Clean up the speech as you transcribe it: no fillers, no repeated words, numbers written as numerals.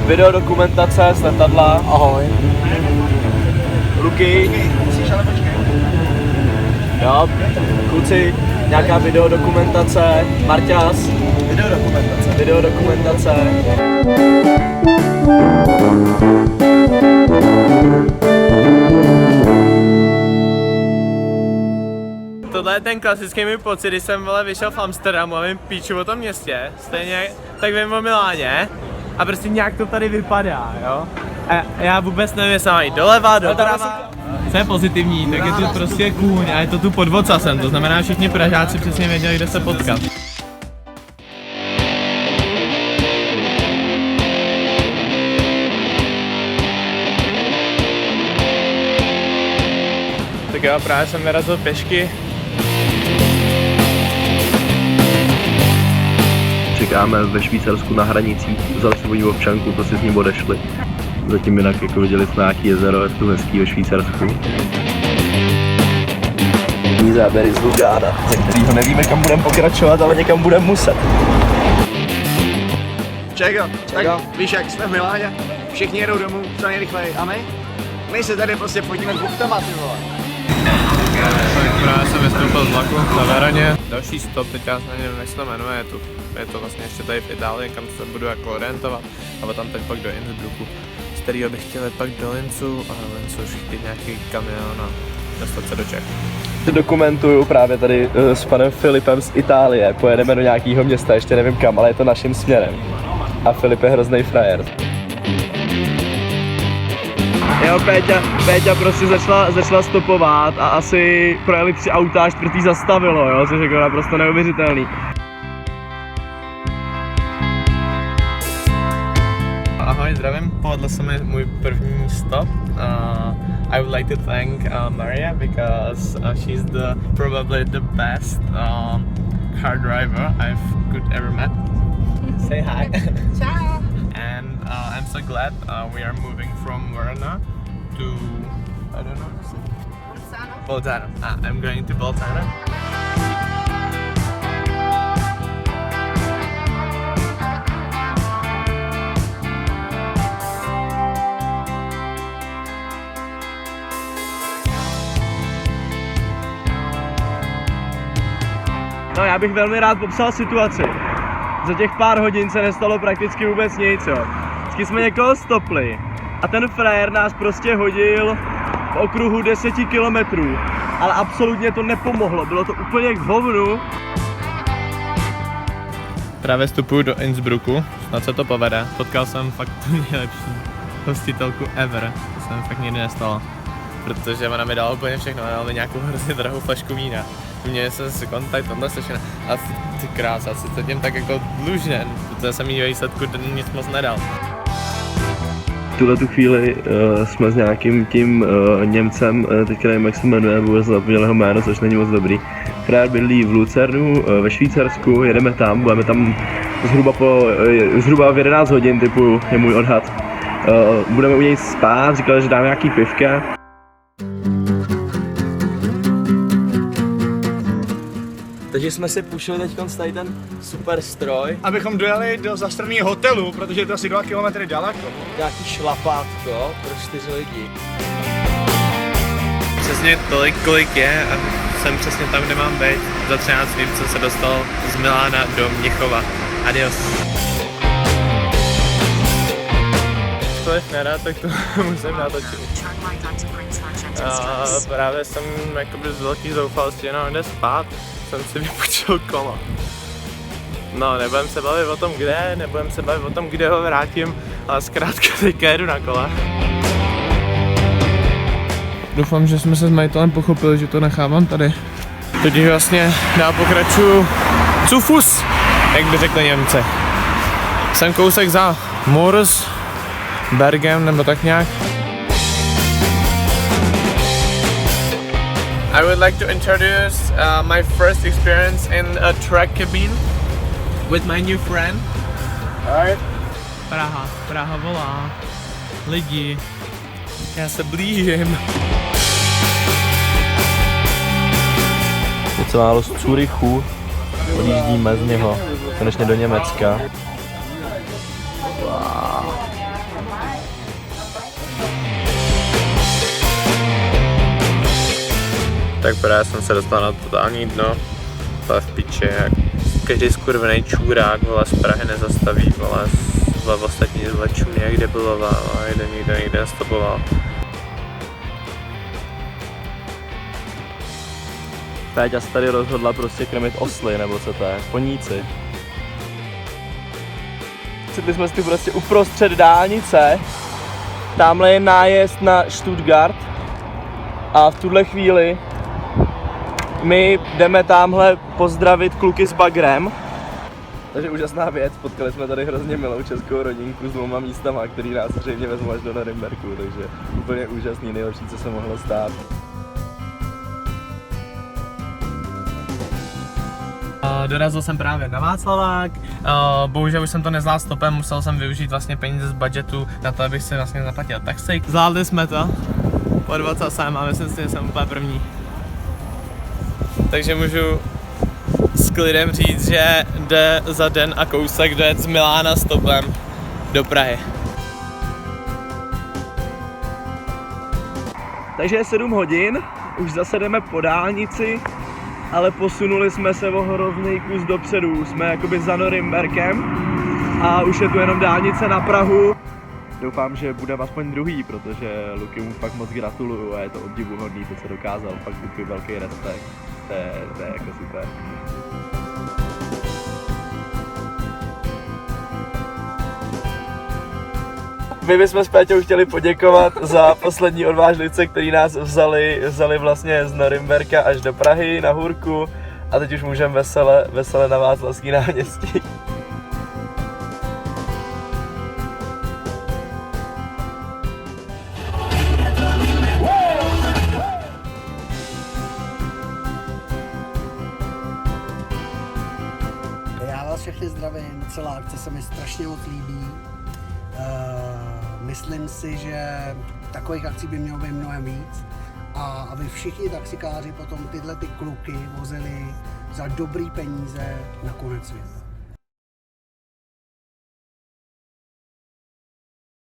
videodokumentace z letadla. Ahoj. Luky. Jo, kluci, nějaká videodokumentace. Marťas. Videodokumentace. Tohle je ten klasický můj pocit, když jsem vyšel v Amsterdamu a vím píču o tom městě, stejně tak vím o Miláně a prostě nějak to tady vypadá, jo? A já vůbec nevím, jestli mám jít doleva, doprava. Co je pozitivní, tak je tu prostě kůň a je to tu pod Vocasem, to znamená všichni Pražáci přesně věděli, kde se potkat. Tak jo, právě jsem vyrazil pěšky. Čekáme ve Švýcarsku na hranicích, vzali svoji občanku, to si s ním odešli. Zatím jinak jako viděli jsme nějaký jezero, je to hezký ve Švýcarsku. Záběry z Lugána, ze kterého nevíme, kam budeme pokračovat, ale někam budeme muset. Čego, tak víš jak, jsme v Miláně, všichni jedou domů, co nejrychleji, a my se tady prostě fotíme s buchtama, ty vole. Právě jsem vystoupil z vlaku na Veraně. Další stop, teď já nevím, jak se to jmenuje, je to vlastně ještě tady v Itálii, kam se budu jako orientovat. A tam teď pak do Innsbrucku, z kterého bych chtěl pak do Lincu a Lincu už chtěl nějaký kamion a dostat se do Čech. Dokumentuju právě tady s panem Filipem z Itálie, pojedeme do nějakého města, ještě nevím kam, ale je to naším směrem. A Filip je hroznej frajer. Jo, Péťa prostě začala stopovat a asi projeli 3 auta a 4. zastavilo, jo, což je naprosto neuvěřitelný. Ahoj, zdravím, povedl se mi můj první stop. I would like to thank Maria because she's probably the best car driver I've could ever met. Say hi. Ciao. And I'm so glad we are moving from Verona to, I don't know, Bolzano. I'm going to Bolzano. No, já bych velmi rád popsal situaci. Za těch pár hodin se nestalo prakticky vůbec nic, jo. Vždycky jsme někoho stopli a ten frajer nás prostě hodil v okruhu 10 kilometrů, ale absolutně to nepomohlo, bylo to úplně k hovnu. Právě vstupuju do Innsbrucku, snad se to povede. Potkal jsem fakt tu nejlepší hostitelku ever, to se mi fakt nikdy nestalo. Protože ona mi dala úplně všechno, dala mi nějakou hrozně drahou flašku vína. Měli jsme si kontakt, tohle slyšené. A ty krása, asi to tím tak jako dlužen, protože jsem jí ve výsledku nic moc nedal. V tuhletu chvíli jsme s nějakým tím Němcem, teďka nevím, jak se jmenuje, vůbec zapomněl jeho jméno, což není moc dobrý. Frajer bydlí v Lucernu ve Švýcarsku, jedeme tam, budeme tam zhruba v 11 hodin, typu je můj odhad. Budeme u něj spát, říkali, že dáme nějaký pivka. Takže jsme si půjčili teď tady ten super stroj. Abychom dojeli do zastrného hotelu, protože je to asi 2 kilometry daleko. Nějaký šlapátko pro 4 lidi. Přesně tolik, kolik je a jsem přesně tam, kde mám být. Za 13 dní jsem se dostal z Milána do Mnichova. Adios. Ačkoliv nerad, tak to musím natočit. Právě jsem jakoby z velký zoufalství jenom jde spát. Jsem si vypůjčil kolo. No, nebudem se bavit o tom kde, nebudem se bavit o tom, kde ho vrátím, ale zkrátka teďka jedu na kole. Doufám, že jsme se s majitelem pochopili, že to nechávám tady. Teď vlastně dál pokračuju zu Fuß, jak by řekli Němci. Jsem kousek za Moors, Bergem nebo tak nějak. I would like to introduce my first experience in a truck cabin with my new friend. Alright. Praha volá. Lidi. Já se blížím. Něco málo z Curychu, odjíždíme z něho konečně do Německa. Tak právě jsem se dostal na totální dno, to v piči, jak každý skurvený čůrák, vole, z Prahy nezastaví, vole, v ostatní zlečů nějak debiloval a jeden nikde nestopoval. Péťa se tady rozhodla prostě krmit osly, nebo co to je, koníci. Cítli jsme si prostě uprostřed dálnice, tamhle je nájezd na Stuttgart a v tuhle chvíli my jdeme tamhle pozdravit kluky s bagrem. Takže úžasná věc, potkali jsme tady hrozně milou českou rodinku s 2 místama, který nás zřejmě vezmou až do Norimberku, takže úplně úžasný, nejlepší, co se mohlo stát. Dorazil jsem právě na Václavák, bohužel už jsem to nezvládl stopem, musel jsem využít vlastně peníze z budgetu na to, abych si vlastně zaplatil taxi. Zvládli jsme to, podvodca jsem a myslím si, že jsem úplně první. Takže můžu s klidem říct, že jde za den a kousek dojet z Milána stopem do Prahy. Takže je 7 hodin, už zase jdeme po dálnici, ale posunuli jsme se o hrozný kus dopředu, jsme jakoby za Norimberkem a už je tu jenom dálnice na Prahu. Doufám, že budeme aspoň druhý, protože Luky mu fakt moc gratuluju a je to obdivuhodný, to co dokázal, fakt Luky velký respekt, to je jako super. My bychom s Péťou chtěli poděkovat za poslední odvážlivce, který nás vzali vlastně z Norimberka až do Prahy na hůrku a teď už můžeme vesele na Václavský náměstí. Já vás všechny zdravím, celá akce se mi strašně moc líbí. Myslím si, že takových akcí by mělo být mnohem víc a aby všichni taxikáři potom tyhle kluky vozili za dobrý peníze na konec světa.